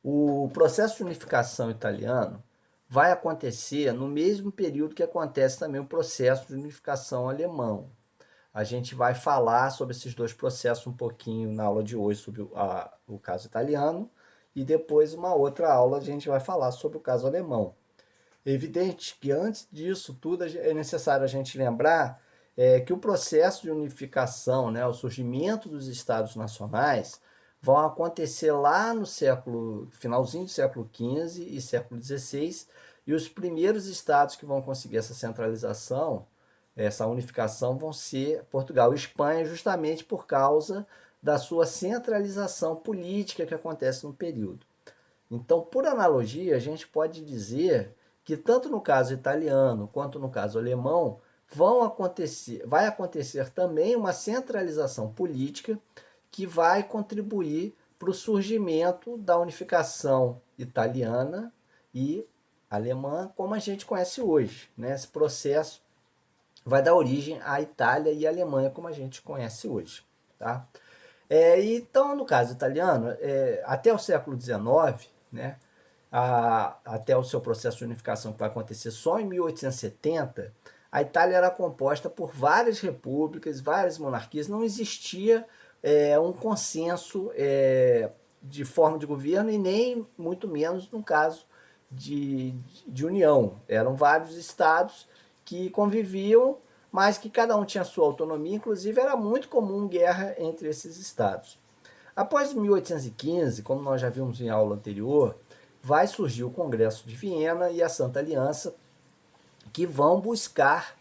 O processo de unificação italiano vai acontecer no mesmo período que acontece também o processo de unificação alemão. A gente vai falar sobre esses dois processos um pouquinho na aula de hoje, sobre o caso italiano, e depois uma outra aula a gente vai falar sobre o caso alemão. É evidente que antes disso tudo é necessário a gente lembrar que o processo de unificação, né, o surgimento dos estados nacionais, vão acontecer lá no finalzinho do século XV e século XVI, e os primeiros estados que vão conseguir essa centralização, essa unificação, vão ser Portugal e Espanha, justamente por causa da sua centralização política que acontece no período. Então, por analogia, a gente pode dizer que tanto no caso italiano quanto no caso alemão vai acontecer também uma centralização política que vai contribuir para o surgimento da unificação italiana e alemã como a gente conhece hoje, né? Esse processo vai dar origem à Itália e à Alemanha como a gente conhece hoje, tá? Então, no caso italiano, até o século XIX, né, até o seu processo de unificação que vai acontecer só em 1870, a Itália era composta por várias repúblicas, várias monarquias, não existia um consenso de forma de governo e nem muito menos no caso de união. Eram vários estados que conviviam, mas que cada um tinha sua autonomia, inclusive era muito comum guerra entre esses estados. Após 1815, como nós já vimos em aula anterior, vai surgir o Congresso de Viena e a Santa Aliança, que vão buscar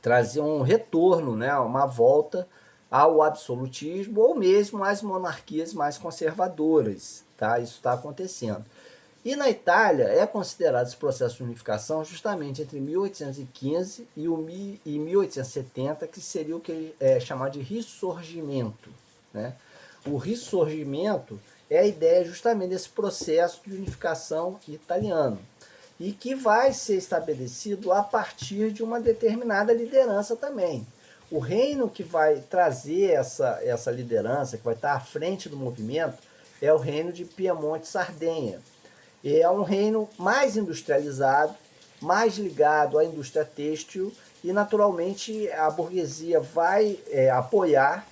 trazer um retorno, né, uma volta ao absolutismo ou mesmo às monarquias mais conservadoras. Tá? Isso está acontecendo. E na Itália é considerado esse processo de unificação justamente entre 1815 e 1870, que seria o que é chamado de ressurgimento. Né? O ressurgimento é a ideia justamente desse processo de unificação italiano e que vai ser estabelecido a partir de uma determinada liderança também. O reino que vai trazer essa liderança, que vai estar à frente do movimento, é o reino de Piemonte-Sardenha. É um reino mais industrializado, mais ligado à indústria têxtil e, naturalmente, a burguesia vai apoiar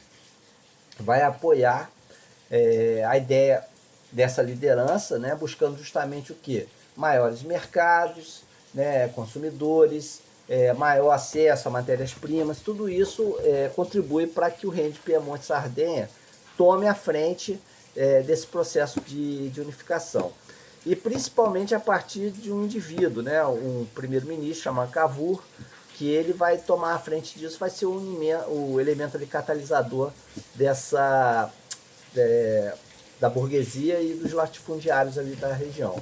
a ideia dessa liderança, né, buscando justamente o quê? Maiores mercados, né, consumidores, maior acesso a matérias-primas, tudo isso contribui para que o reino de Piemonte-Sardenha tome a frente desse processo de unificação. E principalmente a partir de um indivíduo, né, um primeiro-ministro chamado Cavour, que ele vai tomar a frente disso, vai ser o elemento ali catalisador dessa da burguesia e dos latifundiários ali da região.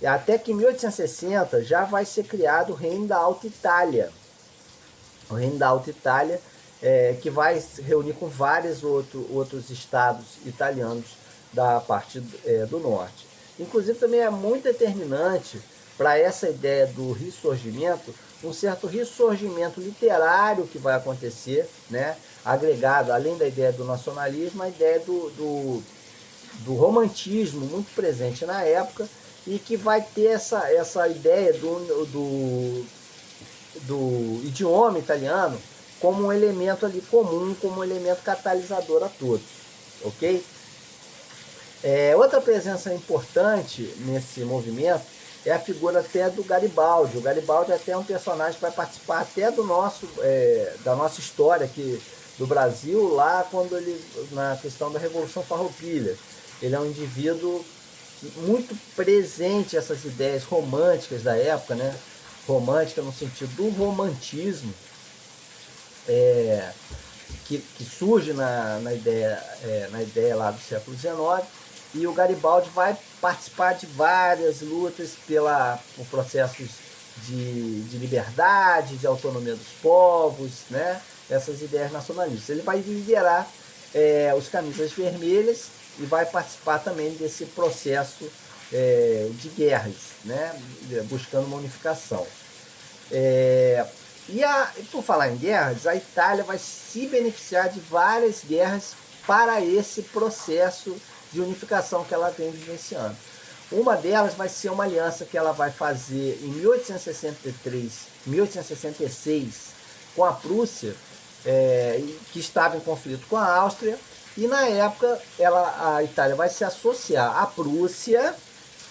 E até que em 1860 já vai ser criado o Reino da Alta Itália. O Reino da Alta Itália, que vai se reunir com vários outros estados italianos da parte do norte. Inclusive também é muito determinante para essa ideia do ressurgimento, um certo ressurgimento literário que vai acontecer, né? Agregado, além da ideia do nacionalismo, a ideia do romantismo muito presente na época e que vai ter essa ideia do idioma italiano como um elemento ali comum, como um elemento catalisador a todos, ok? Outra presença importante nesse movimento é a figura até do Garibaldi. O Garibaldi é até um personagem que vai participar até da nossa história aqui do Brasil, lá quando na questão da Revolução Farroupilha. Ele é um indivíduo muito presente essas ideias românticas da época, né? Romântica no sentido do romantismo, que surge na ideia lá do século XIX, e o Garibaldi vai participar de várias lutas por processos de liberdade, de autonomia dos povos, né? Essas ideias nacionalistas. Ele vai liderar os Camisas Vermelhas e vai participar também desse processo de guerras, né? Buscando uma unificação. E por falar em guerras, a Itália vai se beneficiar de várias guerras para esse processo de unificação que ela vem vivenciando. Uma delas vai ser uma aliança que ela vai fazer em 1863, 1866, com a Prússia, que estava em conflito com a Áustria, e na época a Itália vai se associar à Prússia,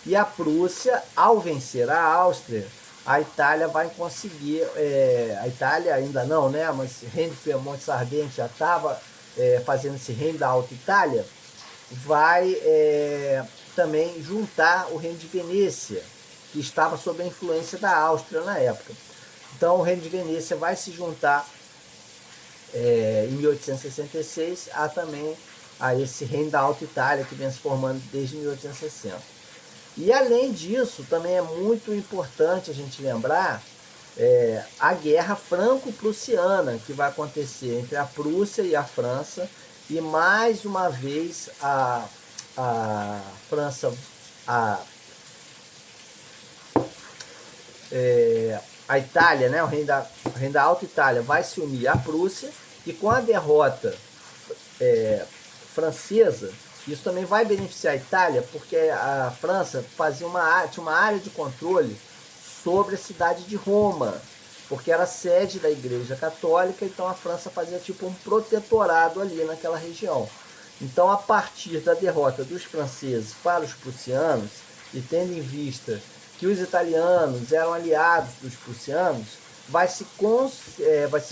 e a Prússia, ao vencer a Áustria, a Itália vai conseguir, a Itália ainda não, né, mas o Reino de Piemonte e Sardênia já estava fazendo esse Reino da Alta Itália, vai também juntar o Reino de Venécia, que estava sob a influência da Áustria na época. Então o Reino de Venécia vai se juntar em 1866 também a esse Reino da Alta Itália que vem se formando desde 1860. E além disso, também é muito importante a gente lembrar a Guerra Franco-Prussiana, que vai acontecer entre a Prússia e a França, e mais uma vez a França, a Itália, né, o Reino da Alta Itália vai se unir à Prússia, e com a derrota francesa, isso também vai beneficiar a Itália, porque a França tinha uma área de controle sobre a cidade de Roma, porque era sede da Igreja Católica, então a França fazia tipo um protetorado ali naquela região. Então, a partir da derrota dos franceses para os prussianos, e tendo em vista que os italianos eram aliados dos prussianos, vai se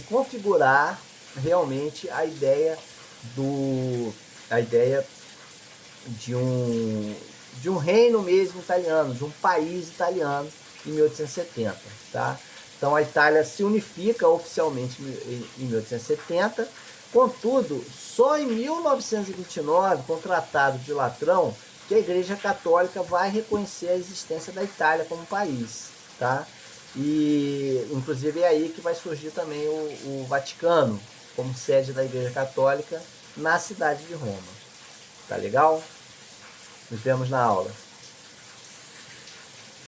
configurar realmente a ideia de um reino mesmo italiano, de um país italiano em 1870, tá? Então a Itália se unifica oficialmente em 1870, contudo, só em 1929, com o Tratado de Latrão, que a Igreja Católica vai reconhecer a existência da Itália como país, tá? E inclusive é aí que vai surgir também o Vaticano, como sede da Igreja Católica na cidade de Roma. Tá legal? Nos vemos na aula.